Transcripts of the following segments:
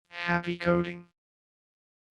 Happy coding.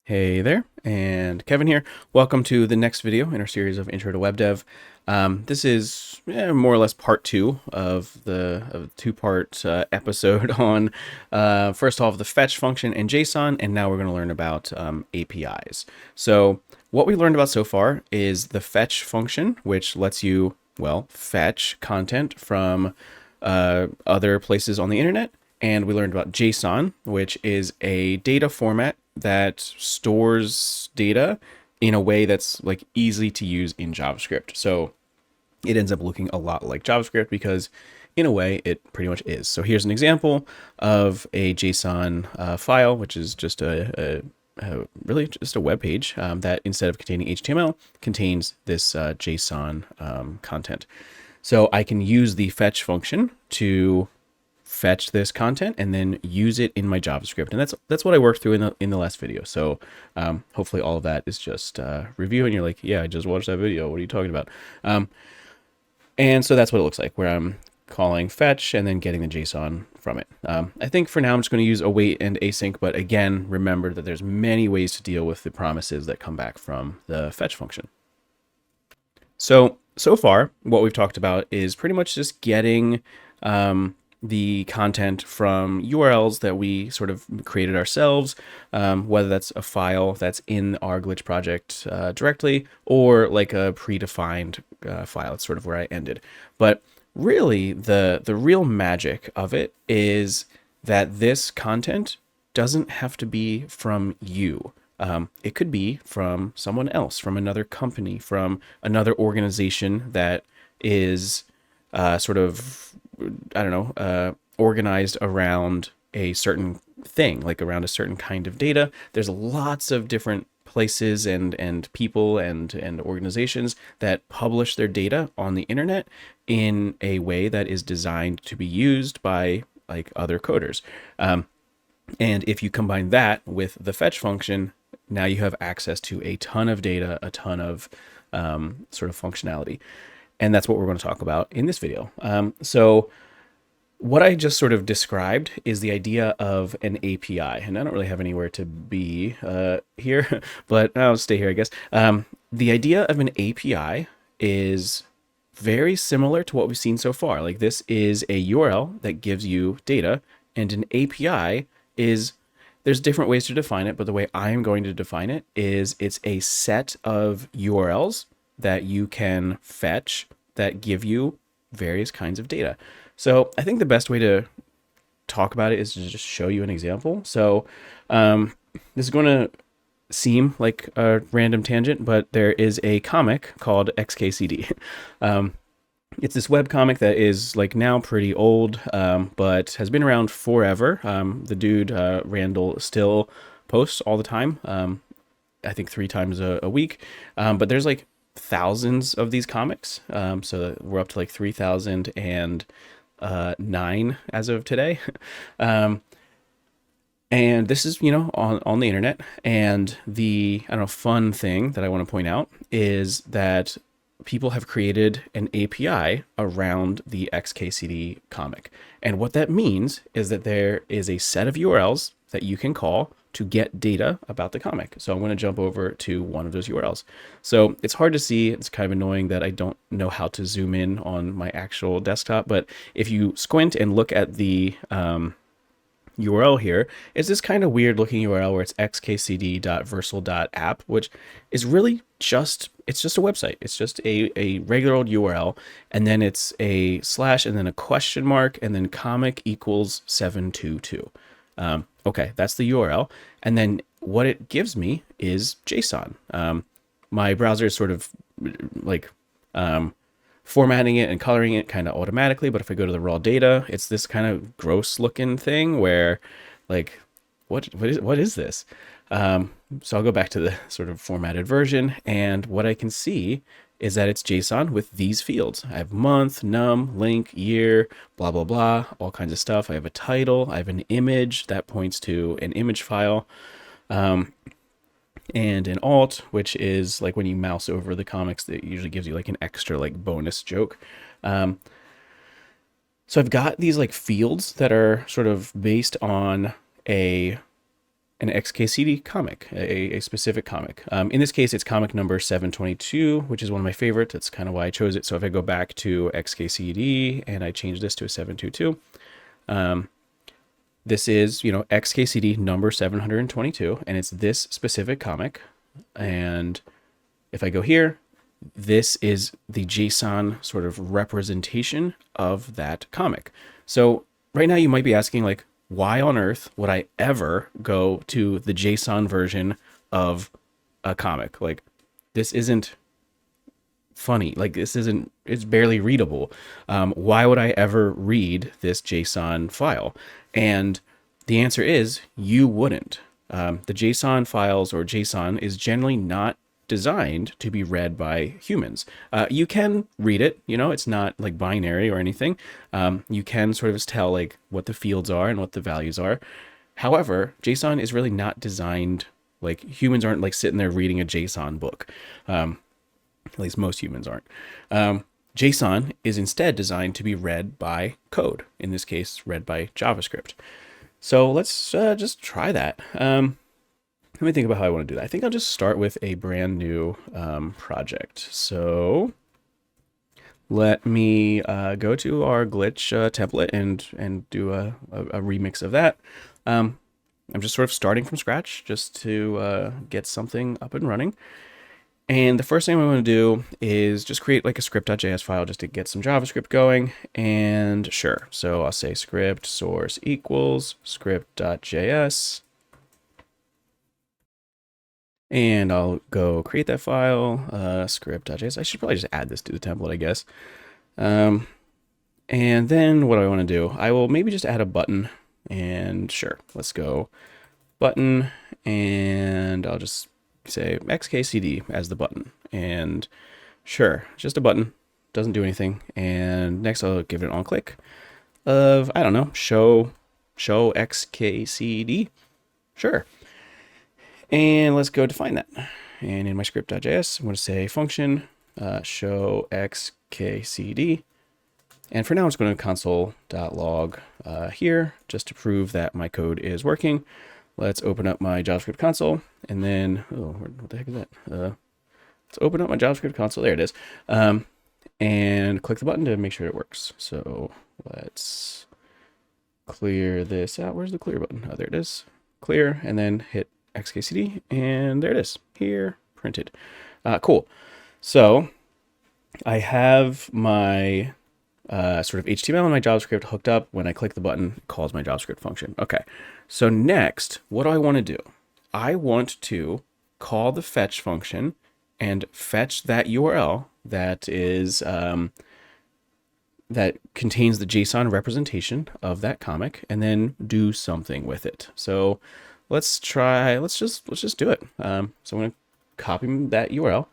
Hey there, and Kevin here. Welcome to the next video in our series of Intro to Web Dev. This is more or less part two of the two-part episode on first off the fetch function in JSON, and now we're going to learn about APIs. So what we learned about so far is the fetch function, which lets you, well, fetch content from other places on the internet. And we learned about JSON, which is a data format that stores data in a way that's like easy to use in JavaScript. So it ends up looking a lot like JavaScript because in a way it pretty much is. So here's an example of a JSON file, which is just really just a web page that instead of containing HTML contains this JSON content. So I can use the fetch function to fetch this content and then use it in my JavaScript. And that's what I worked through in the last video. So hopefully all of that is just review and you're like, yeah, I just watched that video. What are you talking about? And so that's what it looks like, where I'm calling fetch and then getting the JSON from it. I think for now I'm just going to use await and async, but again, remember that there's many ways to deal with the promises that come back from the fetch function. So far, what we've talked about is pretty much just getting the content from URLs that we sort of created ourselves, whether that's a file that's in our Glitch project directly or like a predefined file. It's sort of where I ended. But really, the real magic of it is that this content doesn't have to be from you. It could be from someone else, from another company, from another organization that is sort of, I don't know, organized around a certain thing, like around a certain kind of data. There's lots of different places and people and organizations that publish their data on the internet in a way that is designed to be used by like other coders. And if you combine that with the fetch function, now you have access to a ton of data, a ton of sort of functionality. And that's what we're going to talk about in this video. So what I just sort of described is the idea of an API. And I don't really have anywhere to be here, but I'll stay here, I guess. The idea of an API is very similar to what we've seen so far. Like this is a URL that gives you data, and an API is, there's different ways to define it, but the way I am going to define it is it's a set of URLs that you can fetch that give you various kinds of data. So I think the best way to talk about it is to just show you an example. So this is going to seem like a random tangent, but there is a comic called XKCD. It's this web comic that is like now pretty old, but has been around forever. The dude, Randall, still posts all the time. I think 3 times a week. But there's like thousands of these comics. So we're up to like 3,009 as of today. And this is, on the internet. And the, I don't know, fun thing that I want to point out is that people have created an API around the XKCD comic. And what that means is that there is a set of URLs that you can call to get data about the comic. So I'm going to jump over to one of those URLs. So it's hard to see. It's kind of annoying that I don't know how to zoom in on my actual desktop. But if you squint and look at the URL here, is this kind of weird looking URL where it's xkcd.versal.app, which is really just, it's just a website. It's just a regular old URL. And then it's a slash and then a question mark and then comic equals 722. Okay, that's the URL. And then what it gives me is JSON. My browser is sort of like formatting it and coloring it kind of automatically. But if I go to the raw data, it's this kind of gross looking thing where like, what is this? So I'll go back to the sort of formatted version. And what I can see is that it's JSON with these fields. I have month, num, link, year, blah, blah, blah, all kinds of stuff. I have a title. I have an image that points to an image file. And an alt, which is like when you mouse over the comics, that usually gives you like an extra like bonus joke. So I've got these like fields that are sort of based on an XKCD comic, a specific comic. In this case, it's comic number 722, which is one of my favorites. That's kind of why I chose it. So if I go back to XKCD and I change this to a 722, this is, XKCD number 722, and it's this specific comic. And if I go here, this is the JSON sort of representation of that comic. So right now you might be asking, like, why on earth would I ever go to the JSON version of a comic? Like, this isn't funny. Like, it's barely readable. Why would I ever read this JSON file? And the answer is you wouldn't. The JSON files, or JSON, is generally not designed to be read by humans. You can read it, it's not like binary or anything. You can sort of tell like what the fields are and what the values are. However, JSON is really not designed, like humans aren't like sitting there reading a JSON book. At least most humans aren't. JSON is instead designed to be read by code, in this case, read by JavaScript. So let's just try that. Let me think about how I want to do that. I think I'll just start with a brand new project. So let me go to our glitch template and do a remix of that. I'm just sort of starting from scratch just to get something up and running. And the first thing I want to do is just create like a script.js file just to get some JavaScript going. And sure, so I'll say script source equals script.js. And I'll go create that file, script.js. I should probably just add this to the template, I guess. And then what do I want to do? I will maybe just add a button, and sure, let's go button, and I'll just say XKCD as the button, and sure, just a button, doesn't do anything. And next I'll give it an on click of, I don't know, show XKCD, sure. And let's go define that. And in my script.js, I'm going to say function show XKCD. And for now, I'm just going to console.log here just to prove that my code is working. Let's open up my JavaScript console. And then, what the heck is that? Let's open up my JavaScript console. There it is. And click the button to make sure it works. So let's clear this out. Where's the clear button? Oh, there it is. Clear, and then hit XKCD, and there it is here printed. Cool. So I have my sort of HTML and my JavaScript hooked up. When I click the button, it calls my JavaScript function. Okay. So next, what do I want to do? I want to call the fetch function and fetch that URL that is that contains the JSON representation of that comic, and then do something with it. So let's just do it. So I'm going to copy that URL,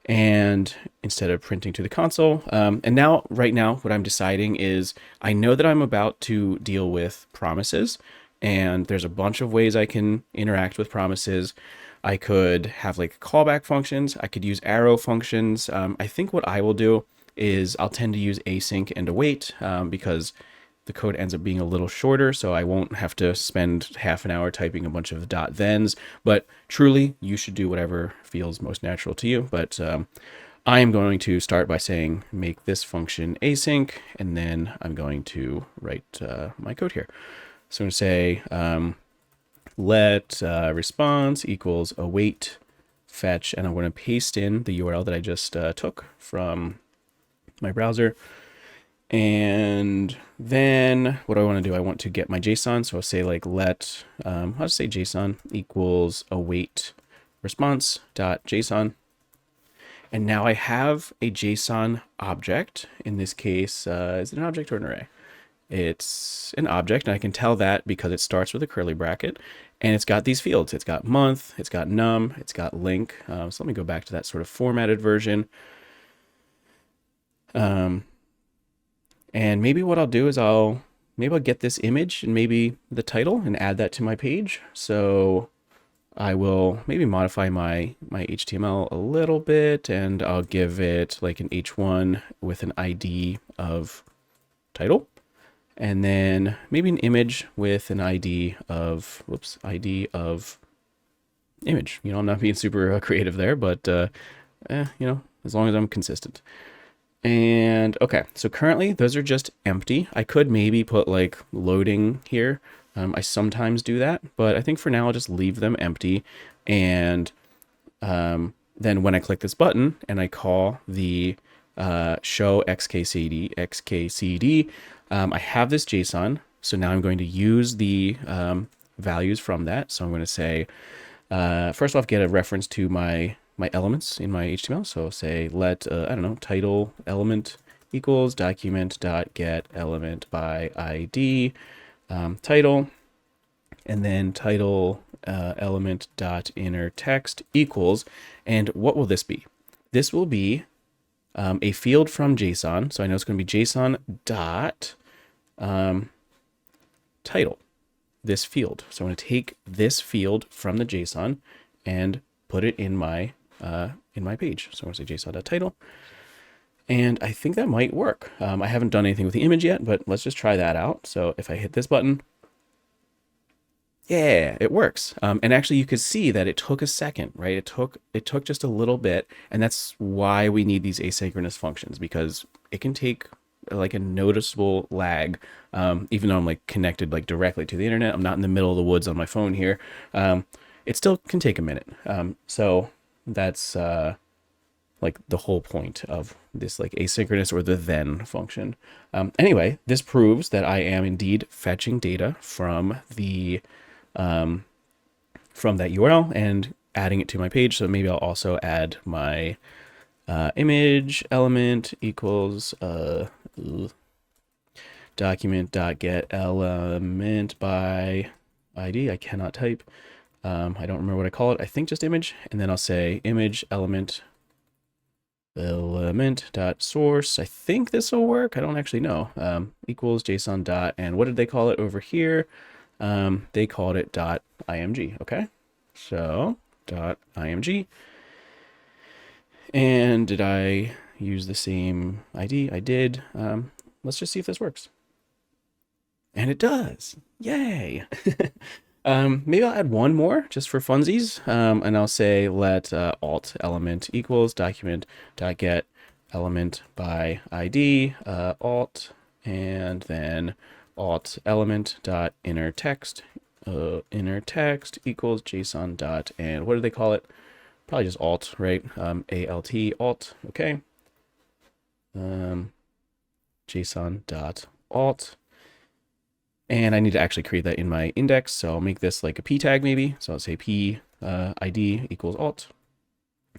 and instead of printing to the console, and now right now what I'm deciding is I know that I'm about to deal with promises, and there's a bunch of ways I can interact with promises. I could have like callback functions. I could use arrow functions. I think what I will do is I'll tend to use async and await because the code ends up being a little shorter, so I won't have to spend half an hour typing a bunch of .thens, but truly you should do whatever feels most natural to you. But I am going to start by saying make this function async, and then I'm going to write my code here. So I'm going to say let response equals await fetch, and I'm going to paste in the URL that I just took from my browser. And then what do I want to do? I want to get my JSON. So I'll say like let, I'll just say JSON equals await response dot JSON. And now I have a JSON object. In this case, is it an object or an array? It's an object, and I can tell that because it starts with a curly bracket, and it's got these fields. It's got month, it's got num, it's got link. So let me go back to that sort of formatted version. And maybe what I'll do is I'll get this image and maybe the title and add that to my page. So I will maybe modify my HTML a little bit, and I'll give it like an H1 with an ID of title. and then maybe an image with an ID of, ID of image. You know, I'm not being super creative there, but, you know, as long as I'm consistent. And okay, so currently those are just empty. I could maybe put like loading here. I sometimes do that, but I think for now I'll just leave them empty. And then when I click this button and I call the show xkcd, I have this JSON. So now I'm going to use the values from that. So I'm going to say, first off, get a reference to my elements in my HTML. So say let, I don't know, title element equals document dot get element by ID, title, and then title element dot inner text equals, and what will this be? This will be a field from JSON. So I know it's going to be JSON dot title, this field. So I'm going to take this field from the JSON and put it in my page. So I'm going to say JSON.title. And I think that might work. I haven't done anything with the image yet, but let's just try that out. So if I hit this button, yeah, it works. And actually you could see that it took a second, right? It took just a little bit. And that's why we need these asynchronous functions, because it can take like a noticeable lag, even though I'm like connected like directly to the internet. I'm not in the middle of the woods on my phone here. It still can take a minute. So that's like the whole point of this like asynchronous or the then function. Anyway, this proves that I am indeed fetching data from the from that URL and adding it to my page. So maybe I'll also add my image element equals document.get element by ID. I cannot type. I don't remember what I call it. I think just image. And then I'll say image element dot source. I think this will work. I don't actually know. Equals JSON dot, and what did they call it over here? They called it dot img. Okay. So dot img. And did I use the same ID? I did. Let's just see if this works. And it does. Yay. Maybe I'll add one more just for funsies. And I'll say let alt element equals document dot get element by ID, alt, and then alt element dot inner text equals JSON dot, and what do they call it? Probably just alt, right? ALT, alt, okay. JSON dot alt. And I need to actually create that in my index. So I'll make this like a p tag maybe. So I'll say p ID equals alt.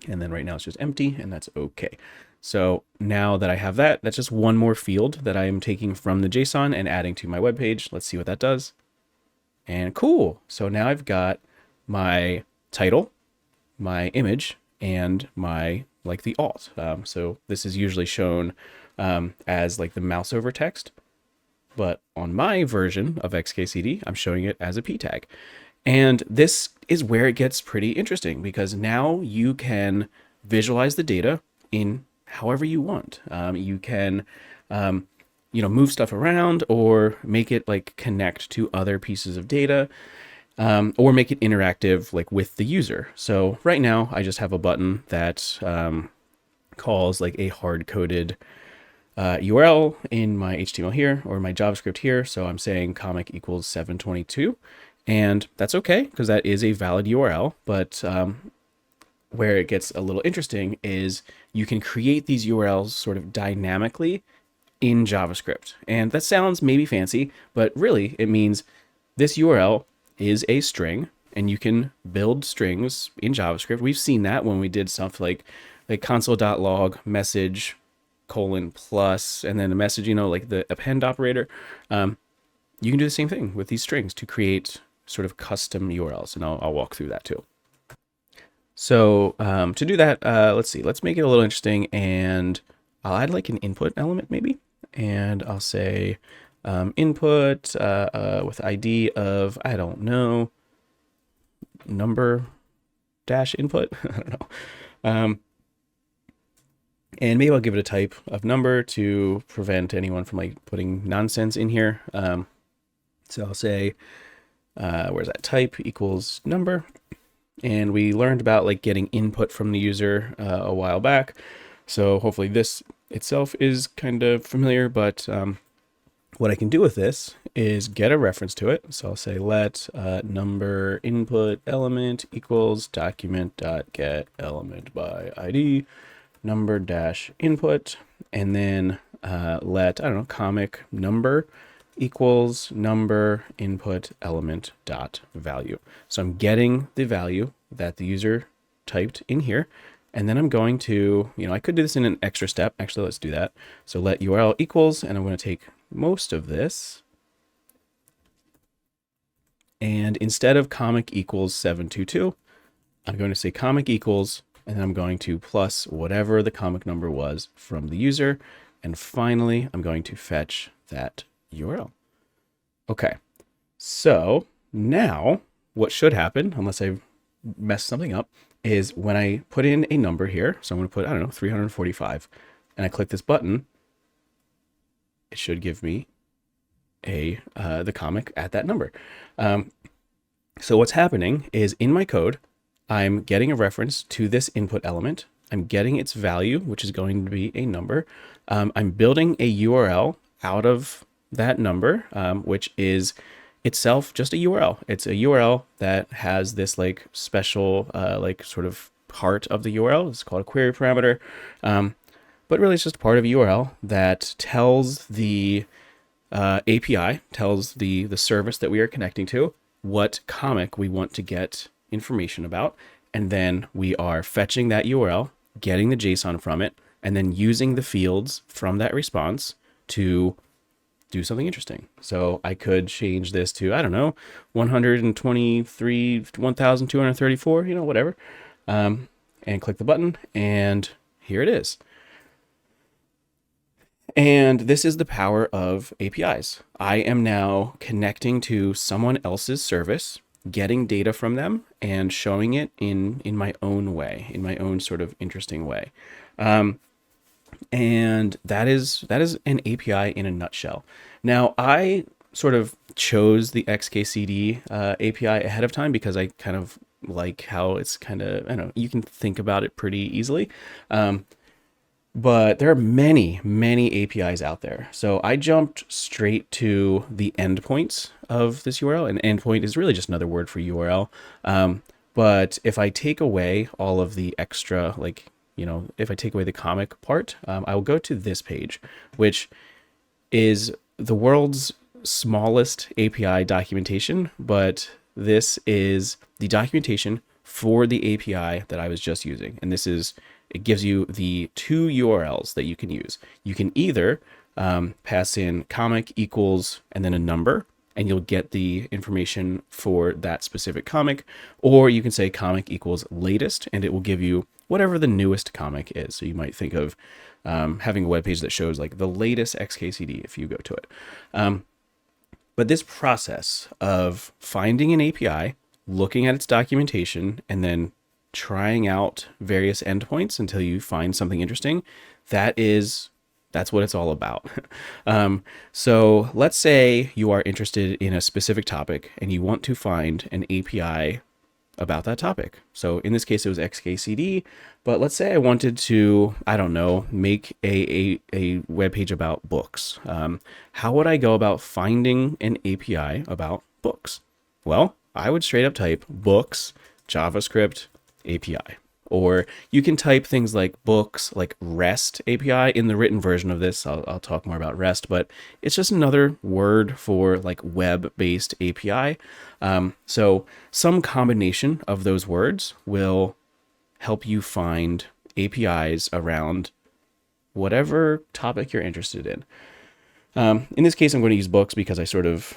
And then right now it's just empty, and that's okay. So now that I have that, that's just one more field that I am taking from the JSON and adding to my web page. Let's see what that does. And cool. So now I've got my title, my image, and my like the alt. So this is usually shown as like the mouse over text. But on my version of XKCD, I'm showing it as a p tag. And this is where it gets pretty interesting, because now you can visualize the data in however you want. You can, move stuff around or make it like connect to other pieces of data, or make it interactive like with the user. So right now I just have a button that calls like a hard-coded URL in my HTML here, or my JavaScript here. So I'm saying comic equals 722, and that's okay because that is a valid URL. But where it gets a little interesting is you can create these URLs sort of dynamically in JavaScript. And that sounds maybe fancy, but really it means this URL is a string, and you can build strings in JavaScript. We've seen that when we did stuff like console.log message :+ and then a message, like the append operator. You can do the same thing with these strings to create sort of custom URLs, and I'll walk through that too. So to do that, let's see, let's make it a little interesting, and I'll add like an input element maybe, and I'll say input with ID of, I don't know, number dash input. I don't know. And maybe I'll give it a type of number to prevent anyone from like putting nonsense in here. So I'll say, where's that, type equals number. And we learned about like getting input from the user a while back. So hopefully this itself is kind of familiar, but what I can do with this is get a reference to it. So I'll say let number input element equals document dot get element by ID number dash input, and then let, I don't know, comic number equals number input element dot value. So I'm getting the value that the user typed in here. And then I'm going to, I could do this in an extra step. Actually, let's do that. So let URL equals, and I'm going to take most of this. And instead of comic equals 722, I'm going to say comic equals, and then I'm going to plus whatever the comic number was from the user. And finally, I'm going to fetch that URL. Okay, so now what should happen, unless I've messed something up, is when I put in a number here, so I'm going to put, I don't know, 345, and I click this button, it should give me the comic at that number. So what's happening is in my code, I'm getting a reference to this input element. I'm getting its value, which is going to be a number. I'm building a URL out of that number, which is itself just a URL. It's a URL that has this like special like sort of part of the URL. It's called a query parameter. But really it's just part of a URL that tells the API, tells the service that we are connecting to what comic we want to get information about. And then we are fetching that URL, getting the JSON from it, and then using the fields from that response to do something interesting. So I could change this to, I don't know, 123, 1,234, whatever, and click the button, and here it is. And this is the power of APIs. I am now connecting to someone else's service, getting data from them, and showing it in my own way, in my own sort of interesting way. And that is an API in a nutshell. Now, I sort of chose the XKCD API ahead of time because I kind of like how it's kind of, I don't know, you can think about it pretty easily. But there are many, many APIs out there. So I jumped straight to the endpoints of this URL. An endpoint is really just another word for URL. But if I take away all of the extra, like, if I take away the comic part, I will go to this page, which is the world's smallest API documentation, but this is the documentation for the API that I was just using. And it gives you the two URLs that you can use. You can either pass in comic equals and then a number, and you'll get the information for that specific comic, or you can say comic equals latest, and it will give you whatever the newest comic is. So you might think of having a web page that shows like the latest XKCD if you go to it. But this process of finding an API, looking at its documentation, and then trying out various endpoints until you find something interesting, that's what it's all about. So let's say you are interested in a specific topic and you want to find an API about that topic. So in this case, it was XKCD, but let's say I wanted to, I don't know, make a web page about books. How would I go about finding an API about books? Well, I would straight up type books, JavaScript, API. Or you can type things like books, like REST API. In the written version of this, I'll talk more about REST, but it's just another word for like web-based API. So some combination of those words will help you find APIs around whatever topic you're interested in. In this case, I'm going to use books because I sort of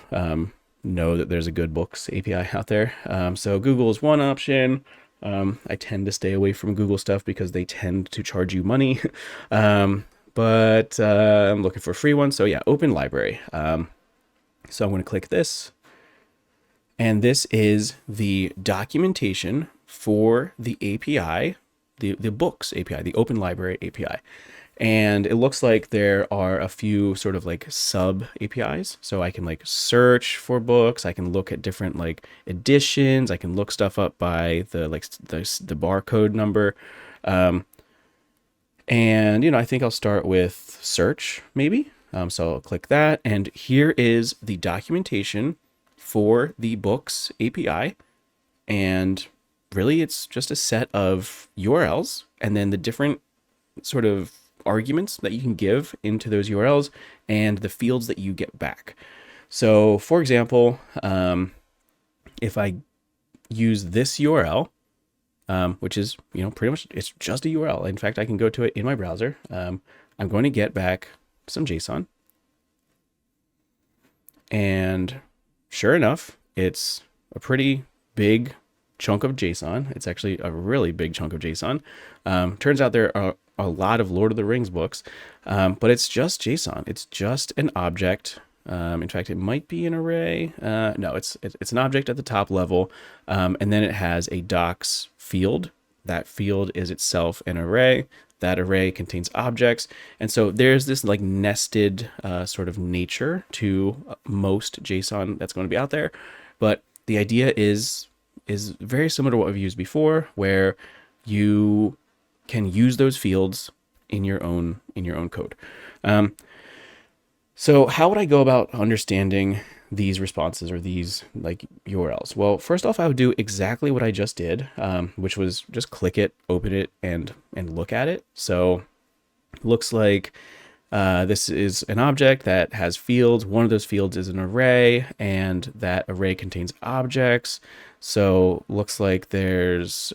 know that there's a good books API out there. So Google is one option. I tend to stay away from Google stuff because they tend to charge you money. But I'm looking for a free one. So yeah, Open Library. So I'm going to click this. And this is the documentation for the API the books API, the Open Library API. And it looks like there are a few sort of like sub APIs. So I can like search for books. I can look at different like editions. I can look stuff up by the like the barcode number. And, you know, I think I'll start with search maybe. So I'll click that. And here is the documentation for the books API. And really, it's just a set of URLs and then the different sort of arguments that you can give into those URLs and the fields that you get back. So, for example, if I use this URL, which is, you know, pretty much it's just a URL. In fact, I can go to it in my browser. I'm going to get back some JSON. And sure enough, it's a pretty big chunk of JSON. It's actually a really big chunk of JSON. Turns out there are a lot of Lord of the Rings books, but it's just JSON. It's just an object. In fact, it might be an array. No, it's an object at the top level, and then it has a docs field. That field is itself an array. That array contains objects, and so there's this like nested sort of nature to most JSON that's going to be out there. But the idea is very similar to what we've used before, where you can use those fields in your own code. So how would I go about understanding these responses or these like URLs? Well, first off, I would do exactly what I just did, which was just click it, open it, and look at it. So looks like this is an object that has fields. One of those fields is an array, and that array contains objects. So looks like there's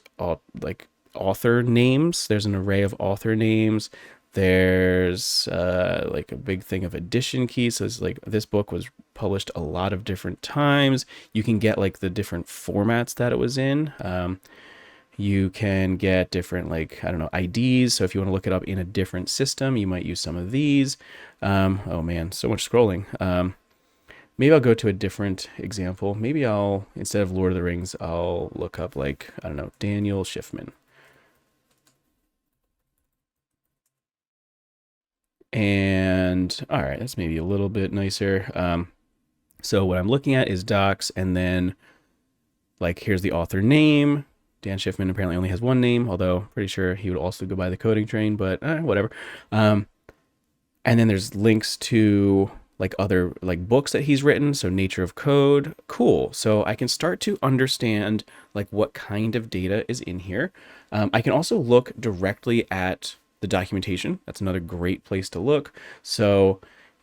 like author names. There's an array of author names. There's like a big thing of edition keys. So it's like this book was published a lot of different times. You can get like the different formats that it was in. You can get different, like, I don't know, IDs. So if you want to look it up in a different system, you might use some of these. Oh man, so much scrolling. Maybe I'll go to a different example. Maybe I'll, instead of Lord of the Rings, I'll look up like, I don't know, Daniel Schiffman. And all right, that's maybe a little bit nicer. So what I'm looking at is docs, and then like here's the author name. Dan Schiffman apparently only has one name, although pretty sure he would also go by the coding train, but whatever. And then there's links to like other like books that he's written. So nature of code, cool. So I can start to understand like what kind of data is in here. I can also look directly at the documentation. That's another great place to look. So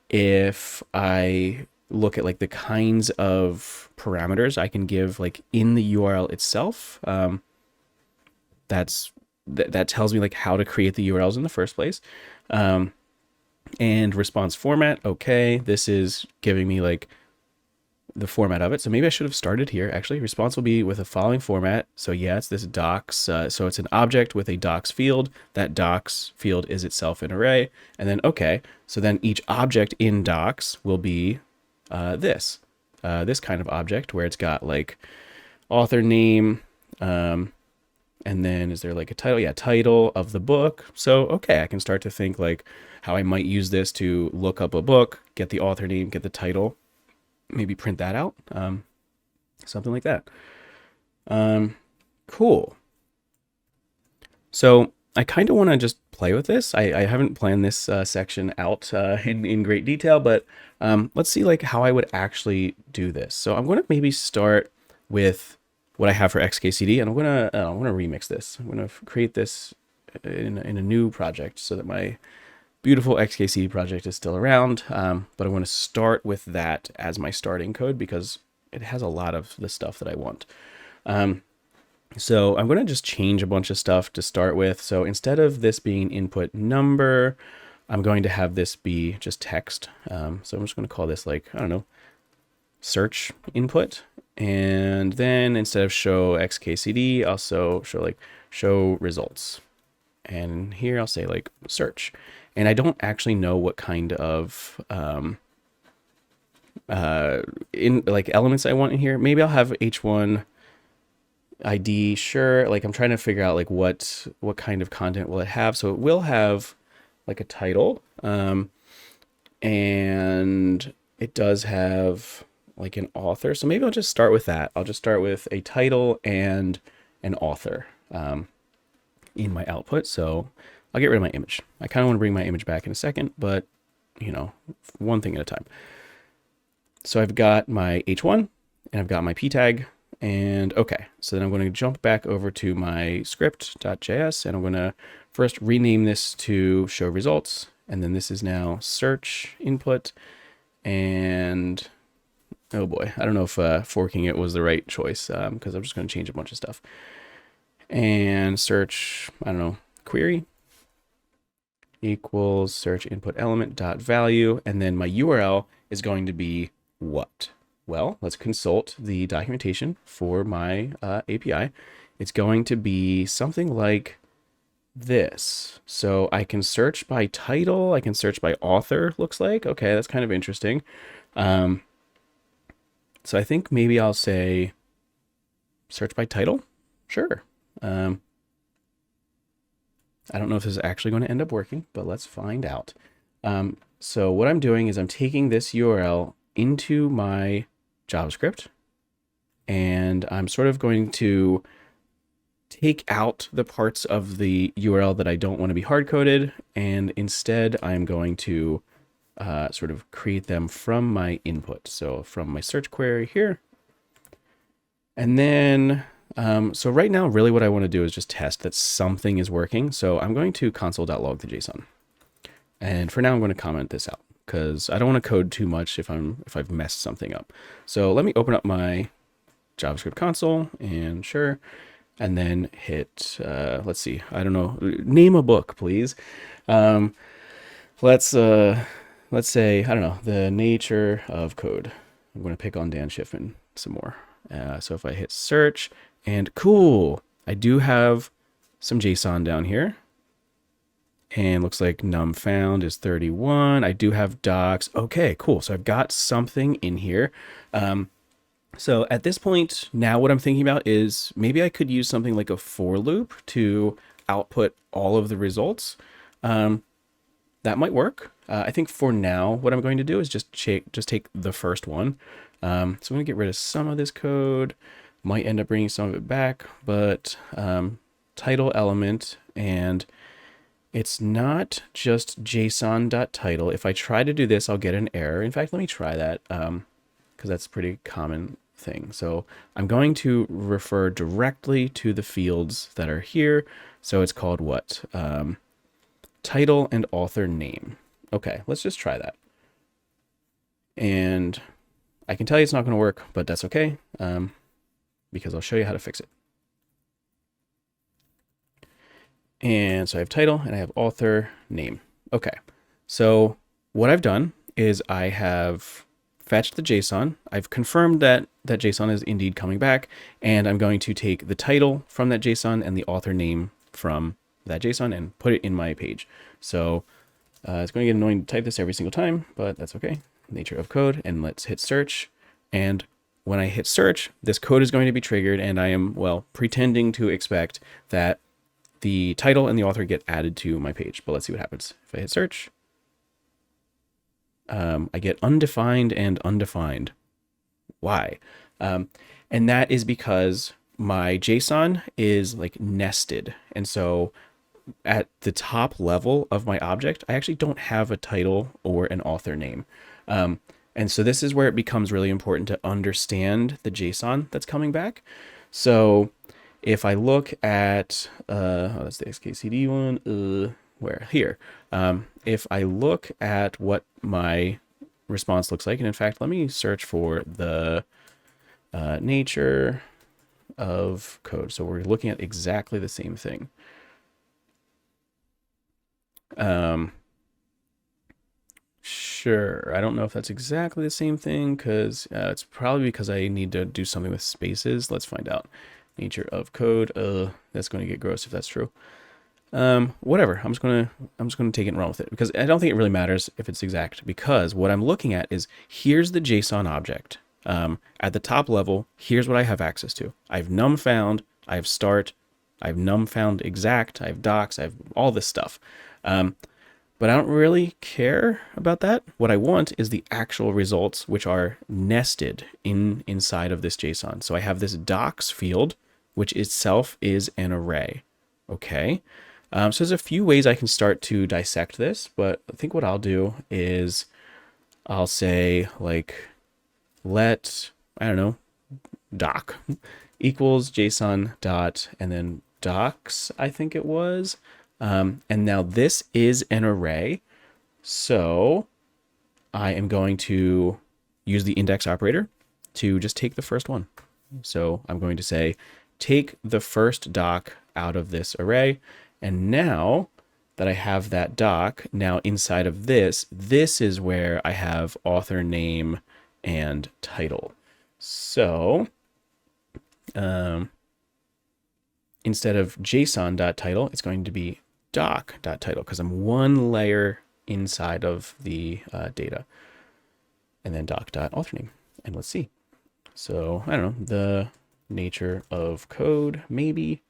if I look at like the kinds of parameters I can give like in the URL itself, that tells me like how to create the URLs in the first place. And response format, okay, this is giving me like the format of it. So maybe I should have started here. Actually, response will be with the following format. So yeah, it's this docs. So it's an object with a docs field. That docs field is itself an array. And then, okay, so then each object in docs will be this kind of object where it's got like author name, and then is there like a title? Yeah, title of the book. So, okay, I can start to think like how I might use this to look up a book, get the author name, get the title, maybe print that out, something like that. Cool. So I kind of want to just play with this. I haven't planned this section out in great detail, but let's see like how I would actually do this. So I'm going to maybe start with what I have for XKCD, and I'm going to remix this. I'm going to create this in a new project so that my beautiful XKCD project is still around, but I want to start with that as my starting code because it has a lot of the stuff that I want. So I'm going to just change a bunch of stuff to start with. So instead of this being input number, I'm going to have this be just text. So I'm just going to call this like, I don't know, search input. And then instead of show XKCD, I'll show like show results. And here I'll say like search. And I don't actually know what kind of in like elements I want in here. Maybe I'll have H1 ID, sure. Like I'm trying to figure out like what kind of content will it have. So it will have like a title, and it does have like an author. So maybe I'll just start with that. I'll just start with a title and an author in my output. So I'll get rid of my image. I kind of want to bring my image back in a second, but you know, one thing at a time. So I've got my H1 and I've got my p tag. And okay, so then I'm going to jump back over to my script.js and I'm going to first rename this to show results. And then this is now search input. And oh boy, I don't know if forking it was the right choice because I'm just going to change a bunch of stuff. And search, I don't know, query equals search input element dot value. And then my URL is going to be what? Well, let's consult the documentation for my API. It's going to be something like this. So I can search by title. I can search by author, looks like. Okay, that's kind of interesting. So I think maybe I'll say search by title. Sure. I don't know if this is actually going to end up working, but let's find out. So what I'm doing is I'm taking this URL into my JavaScript, and I'm sort of going to take out the parts of the URL that I don't want to be hard-coded, and instead I'm going to sort of create them from my input. So from my search query here. And then, so right now, really what I want to do is just test that something is working. So I'm going to console.log the JSON. And for now, I'm going to comment this out because I don't want to code too much if I've messed something up. So let me open up my JavaScript console and sure. And then hit, let's see, I don't know, name a book, please. Let's say, I don't know, The Nature of Code. I'm going to pick on Dan Schiffman some more. So if I hit search and cool, I do have some JSON down here. And looks like num found is 31. I do have docs. Okay, cool. So I've got something in here. So at this point, now what I'm thinking about is maybe I could use something like a for loop to output all of the results. That might work. I think for now, what I'm going to do is just take the first one. So I'm going to get rid of some of this code. Might end up bringing some of it back, but title element, and it's not just JSON.title. If I try to do this, I'll get an error. In fact, let me try that because that's a pretty common thing. So I'm going to refer directly to the fields that are here. So it's called what? Title and author name. Okay, let's just try that. And I can tell you it's not going to work, but that's okay because I'll show you how to fix it. And so I have title and I have author name. Okay, so what I've done is I have fetched the JSON. I've confirmed that that JSON is indeed coming back, and I'm going to take the title from that JSON and the author name from that JSON and put it in my page. So it's going to get annoying to type this every single time, but that's okay. Nature of code, and let's hit search. And when I hit search, this code is going to be triggered, and I am, well, pretending to expect that the title and the author get added to my page. But let's see what happens. If I hit search, I get undefined and undefined. Why? And that is because my JSON is like nested. And so at the top level of my object, I actually don't have a title or an author name. And so this is where it becomes really important to understand the JSON that's coming back. So if I look at, that's the XKCD one, where? Here. If I look at what my response looks like, and in fact, let me search for the nature of code. So we're looking at exactly the same thing. Sure. I don't know if that's exactly the same thing because it's probably because I need to do something with spaces. Let's find out. Nature of code. That's going to get gross if that's true. Whatever. I'm just gonna take it and run with it because I don't think it really matters if it's exact, because what I'm looking at is here's the JSON object. At the top level, here's what I have access to. I have num found, I have start, I have num found exact, I have docs, I have all this stuff. But I don't really care about that. What I want is the actual results, which are nested inside of this JSON. So I have this docs field, which itself is an array. Okay. So there's a few ways I can start to dissect this, but I think what I'll do is I'll say like, let, I don't know, doc equals JSON dot, and then docs, I think it was. And now this is an array. So I am going to use the index operator to just take the first one. So I'm going to say, take the first doc out of this array. And now that I have that doc, now inside of this is where I have author name and title. So instead of JSON.title, it's going to be doc.title because I'm one layer inside of the data. And then doc.authorname. And let's see. So I don't know, the nature of code, maybe.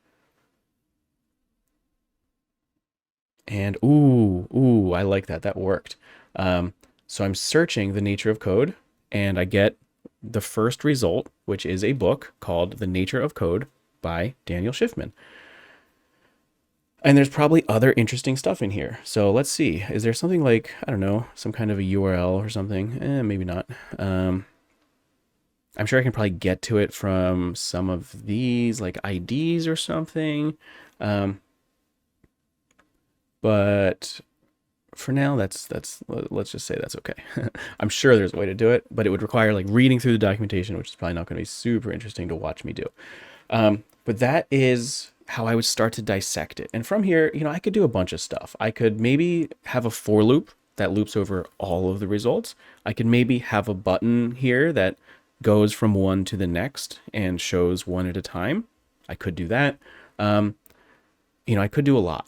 And ooh, I like that. That worked. So I'm searching the nature of code and I get the first result, which is a book called The Nature of Code by Daniel Schiffman. And there's probably other interesting stuff in here. So let's see. Is there something like, I don't know, some kind of a URL or something? Maybe not. I'm sure I can probably get to it from some of these like IDs or something. But for now, let's just say that's okay. I'm sure there's a way to do it, but it would require like reading through the documentation, which is probably not going to be super interesting to watch me do. But that is how I would start to dissect it. And from here, you know, I could do a bunch of stuff. I could maybe have a for loop that loops over all of the results. I could maybe have a button here that goes from one to the next and shows one at a time. I could do that. You know, I could do a lot.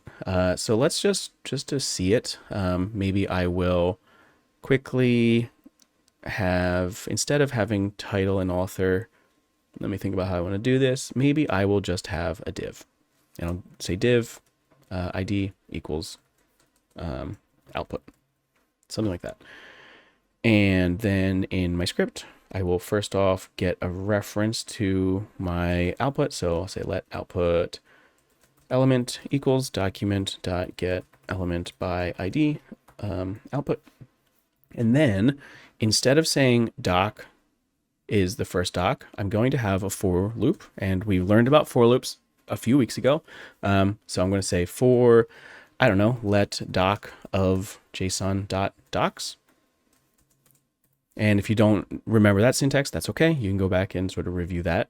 So let's just to see it, maybe I will quickly have, instead of having title and author, let me think about how I want to do this. Maybe I will just have a div. And I'll say div ID equals output, something like that. And then in my script, I will first off get a reference to my output. So I'll say let output element equals document dot get element by ID output. And then instead of saying doc is the first doc, I'm going to have a for loop, and we learned about for loops a few weeks ago. So I'm going to say for, I don't know, let doc of JSON dot docs. And if you don't remember that syntax, that's okay. You can go back and sort of review that.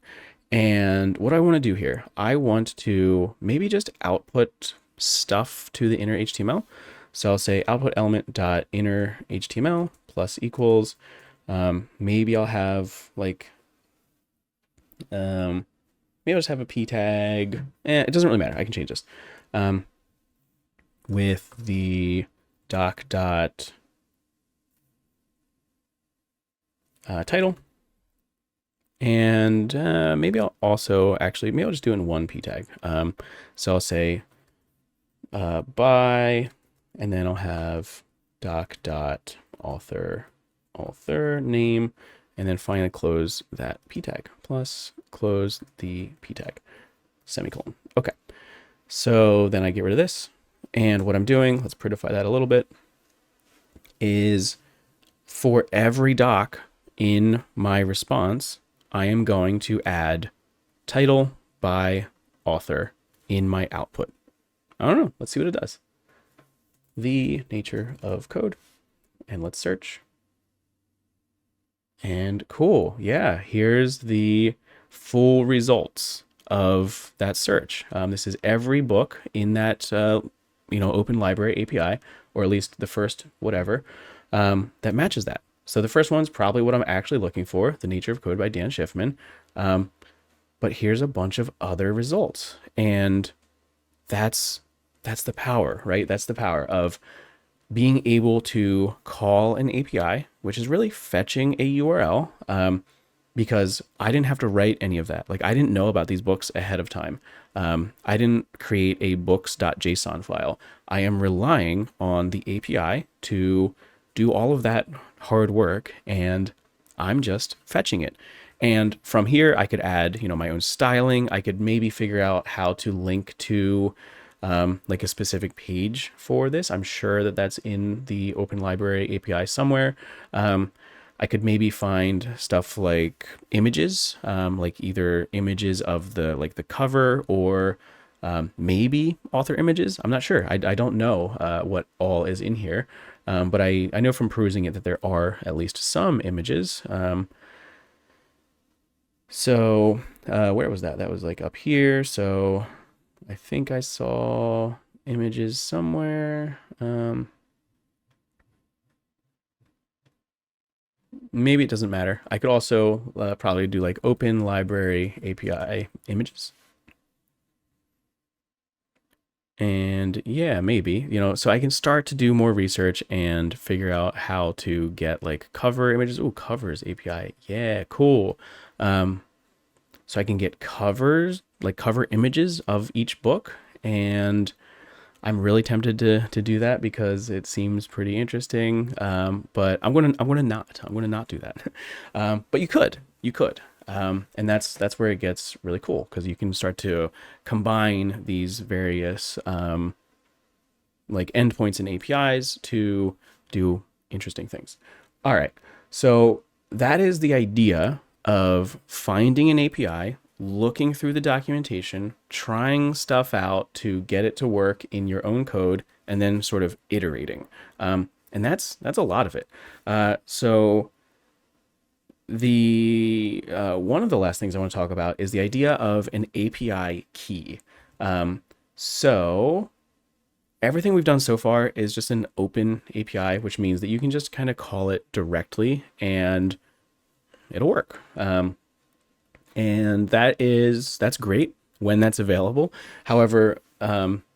And what I want to do here, I want to maybe just output stuff to the inner HTML. So I'll say output element dot inner HTML plus equals. Maybe I'll have like, maybe I'll just have a p tag. It doesn't really matter. I can change this. With the doc dot title. And maybe I'll also maybe I'll just do in one p tag. So I'll say by, and then I'll have doc dot author name, and then finally close that p tag plus close the p tag semicolon. Okay, so then I get rid of this, and what I'm doing, let's prettify that a little bit, is for every doc in my response, I am going to add title by author in my output. I don't know. Let's see what it does. The nature of code. And let's search. And cool. Yeah, here's the full results of that search. This is every book in that Open Library API, or at least the first whatever, that matches that. So the first one's probably what I'm actually looking for, The Nature of Code by Dan Schiffman. But here's a bunch of other results. And that's the power, right? That's the power of being able to call an API, which is really fetching a URL, because I didn't have to write any of that. Like I didn't know about these books ahead of time. I didn't create a books.json file. I am relying on the API to do all of that hard work, and I'm just fetching it. And from here, I could add, my own styling. I could maybe figure out how to link to like a specific page for this. I'm sure that that's in the Open Library API somewhere. I could maybe find stuff like images, like either images of the cover or maybe author images. I'm not sure. I don't know what all is in here, but I know from perusing it that there are at least some images. So where was that? That was like up here. So I think I saw images somewhere. Maybe it doesn't matter. I could also probably do like Open Library API images. And yeah, maybe, so I can start to do more research and figure out how to get like cover images. Oh, covers API. Yeah, cool. So I can get covers, like cover images of each book. And I'm really tempted to do that because it seems pretty interesting. But I'm gonna not do that. But you could. And that's where it gets really cool, because you can start to combine these various like endpoints and APIs to do interesting things. All right, so that is the idea of finding an API, looking through the documentation, trying stuff out to get it to work in your own code, and then sort of iterating. And that's a lot of it. So the one of the last things I want to talk about is the idea of an API key. So everything we've done so far is just an open API, which means that you can just kind of call it directly and it'll work. And that's great when that's available. However,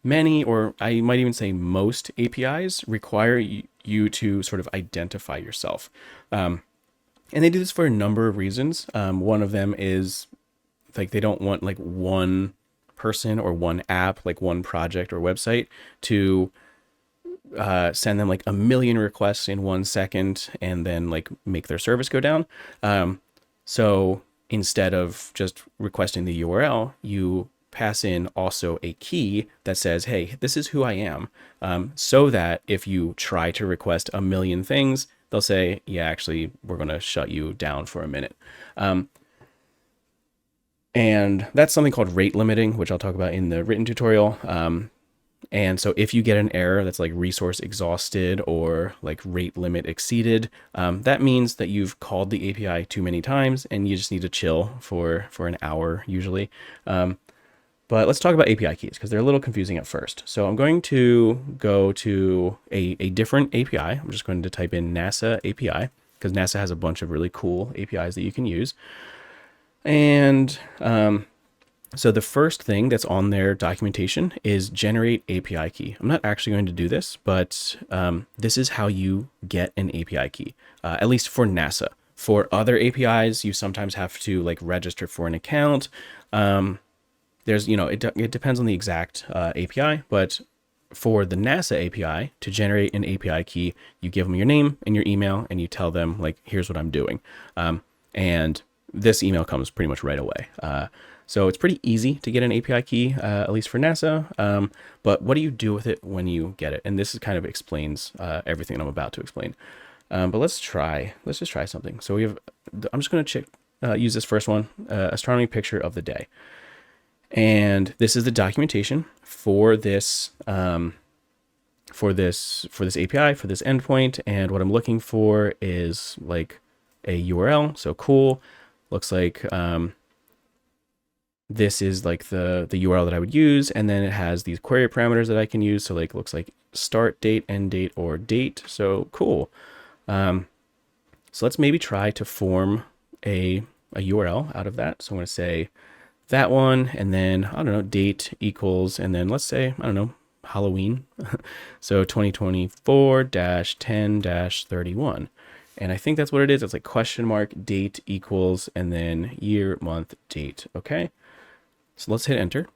many, or I might even say most APIs require you to sort of identify yourself. And they do this for a number of reasons. One of them is like they don't want like one person or one app, like one project or website, to send them like a million requests in 1 second and then like make their service go down. So instead of just requesting the URL, you pass in also a key that says, hey, this is who I am. So that if you try to request a million things, they'll say, yeah, actually, we're going to shut you down for a minute. And that's something called rate limiting, which I'll talk about in the written tutorial. And so if you get an error that's like resource exhausted or like rate limit exceeded, that means that you've called the API too many times and you just need to chill for an hour usually. But let's talk about API keys because they're a little confusing at first. So I'm going to go to a different API. I'm just going to type in NASA API because NASA has a bunch of really cool APIs that you can use. And so the first thing that's on their documentation is generate API key. I'm not actually going to do this, but this is how you get an API key, at least for NASA. For other APIs, you sometimes have to like register for an account. There's, it depends on the exact API, but for the NASA API, to generate an API key, you give them your name and your email and you tell them like, here's what I'm doing. And this email comes pretty much right away. So it's pretty easy to get an API key, at least for NASA. But what do you do with it when you get it? And this is kind of explains everything I'm about to explain. But let's just try something. So I'm just going to use this first one, astronomy picture of the day. And this is the documentation for this API, for this endpoint. And what I'm looking for is like a URL. So cool. Looks like this is like the URL that I would use. And then it has these query parameters that I can use. So like looks like start date, end date, or date. So cool. So let's maybe try to form a URL out of that. So I'm going to say that one, and then, I don't know, date equals, and then let's say, I don't know, Halloween. So 2024-10-31. And I think that's what it is. It's like question mark date equals and then year, month, date. Okay. So let's hit enter.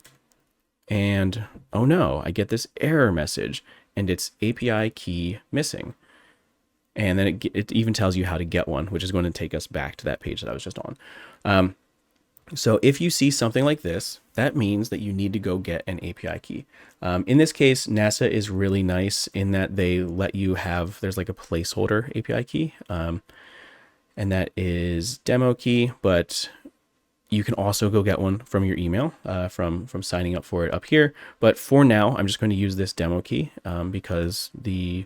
And oh no, I get this error message and it's API key missing. And then it even tells you how to get one, which is going to take us back to that page that I was just on. So if you see something like this, that means that you need to go get an API key. In this case, NASA is really nice in that they let you have, there's like a placeholder API key, and that is demo key, but you can also go get one from your email from signing up for it up here. But for now, I'm just going to use this demo key because the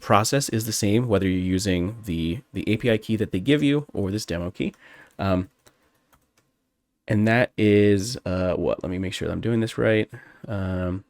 process is the same, whether you're using the API key that they give you or this demo key. And that is what? Let me make sure that I'm doing this right. I'm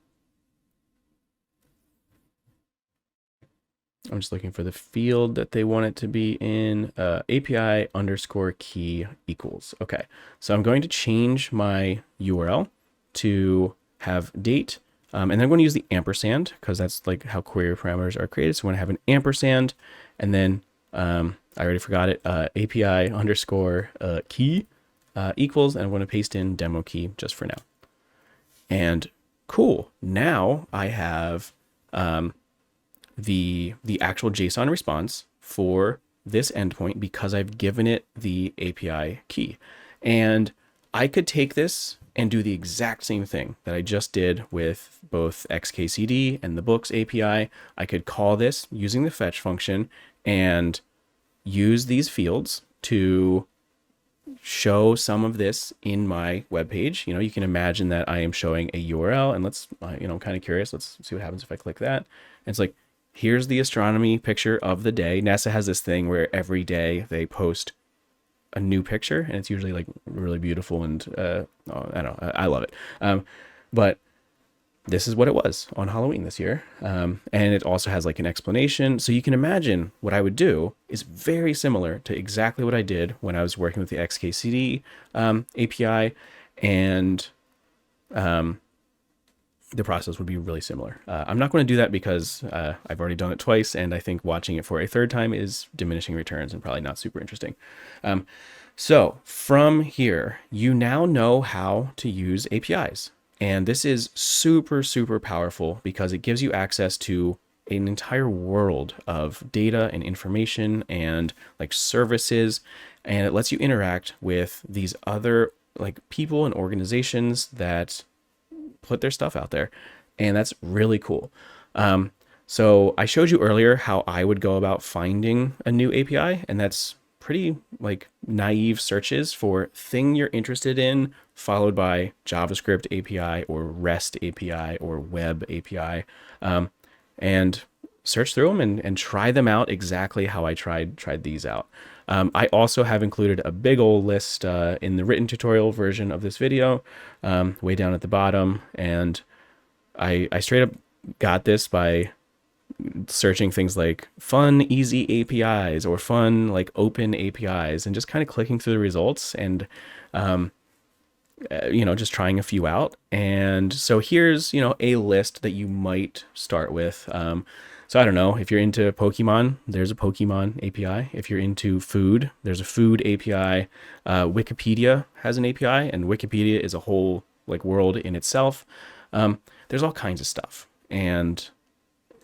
just looking for the field that they want it to be in. API underscore key equals. Okay, so I'm going to change my URL to have date. And then I'm going to use the ampersand because that's like how query parameters are created. So I'm going to have an ampersand and then I already forgot it. API underscore key equals, and I'm going to paste in demo key just for now. And cool. Now I have the actual JSON response for this endpoint because I've given it the API key. And I could take this and do the exact same thing that I just did with both XKCD and the books API. I could call this using the fetch function and use these fields to show some of this in my web page. You know, you can imagine that I am showing a URL, and let's, you know, I'm kind of curious. Let's see what happens if I click that. And it's like, here's the astronomy picture of the day. NASA has this thing where every day they post a new picture, and it's usually like really beautiful, and I don't know, I love it. But this is what it was on Halloween this year. And it also has like an explanation. So you can imagine what I would do is very similar to exactly what I did when I was working with the XKCD API. And the process would be really similar. I'm not going to do that because I've already done it twice. And I think watching it for a third time is diminishing returns and probably not super interesting. So from here, you now know how to use APIs. And this is super, super powerful because it gives you access to an entire world of data and information and like services. And it lets you interact with these other like people and organizations that put their stuff out there. And that's really cool. So I showed you earlier how I would go about finding a new API, and that's pretty like naive searches for thing you're interested in, followed by JavaScript API or REST API or web API, and search through them and try them out exactly how I tried these out. I also have included a big old list in the written tutorial version of this video, way down at the bottom. And I straight up got this by searching things like fun, easy APIs or fun, like open APIs, and just kind of clicking through the results and, you know, just trying a few out. And so here's, you know, a list that you might start with. So I don't know, if you're into Pokemon, there's a Pokemon API. If you're into food, there's a food API. Wikipedia has an API, and Wikipedia is a whole like world in itself. There's all kinds of stuff. And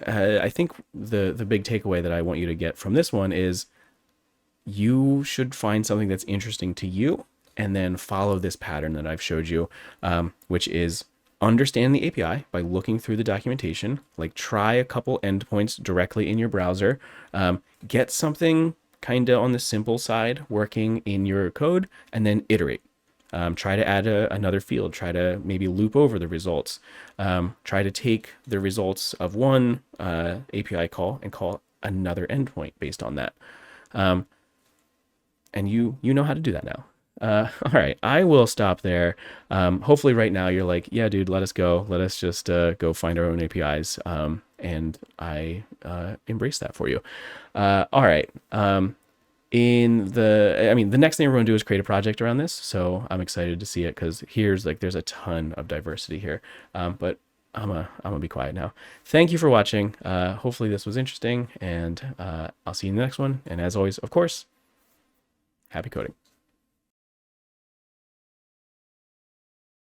I think the big takeaway that I want you to get from this one is you should find something that's interesting to you and then follow this pattern that I've showed you, which is understand the API by looking through the documentation, like try a couple endpoints directly in your browser, get something kind of on the simple side working in your code, and then iterate. Try to add another field, try to maybe loop over the results, try to take the results of one API call and call another endpoint based on that. And you know how to do that now. All right, I will stop there. Hopefully right now you're like, yeah, dude, let us go. Let us just go find our own APIs. And I embrace that for you. All right. The next thing we're going to do is create a project around this. So I'm excited to see it because there's a ton of diversity here. But I'm gonna be quiet now. Thank you for watching. Hopefully this was interesting, and I'll see you in the next one. And as always, of course, happy coding.